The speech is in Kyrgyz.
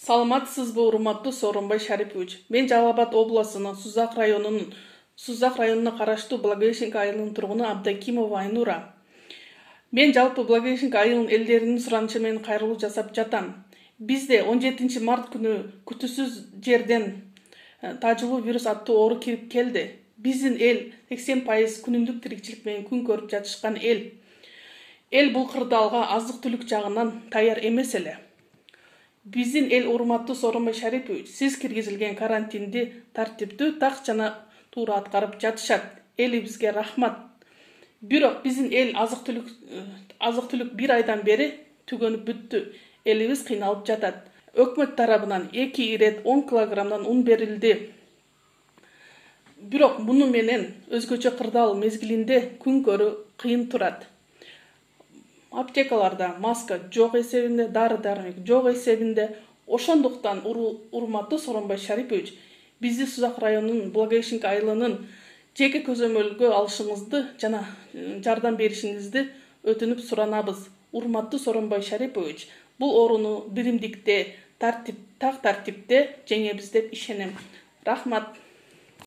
Саламатсызбы, урматтуу Сооронбай Шарипович? Мен Жалал Абад областынын Сузак районуна караштуу Благовещенко айылынын тургуну Абдакимова Айнура. Мен жалпы Благовещенко айылынын элдеринин суранычы менен кайрылуу жасап жатам. Бизде 17 март күнү күтүүсүз жерден тажылуу вирус аттуу оору кирип келди. Биздин эл 80% күнүмдүк тирикчилик менен күн көрүп жатышкан эл. Эл бул кырдаалга азык-түлүк жагынан даяр эмес эле. Биздин эл урматтуу Сооронбай Шарипович, сиз киргизилген карантинди тартиптүү так жана туура аткарып жатышат. Элибизге рахмат. Бирок биздин эл азык-түлүк бир айдан бери түгөнүп бүттү. Элибиз кыйналып жатат. Өкмөт тарабынан 2 ирет 10 килограммдан ун берилди. Бирок муну менен өзгөчө кырдаал мезгилинде күн көрүү кыйын турат. Аптекаларда маска жок эсебинде, дары-дармек жок эсебинде. Ошондуктан урматтуу Сооронбай Шарипович, бизди Сузак районунун Благовещенко айылынын жеке көзөмөлгө алышыңызды жана жардам беришиңизди өтүнүп суранабыз. Урматтуу Сооронбай Шарипович, бул ооруну биримдикте, так тартипте жеңебиз деп ишенем. Рахмат.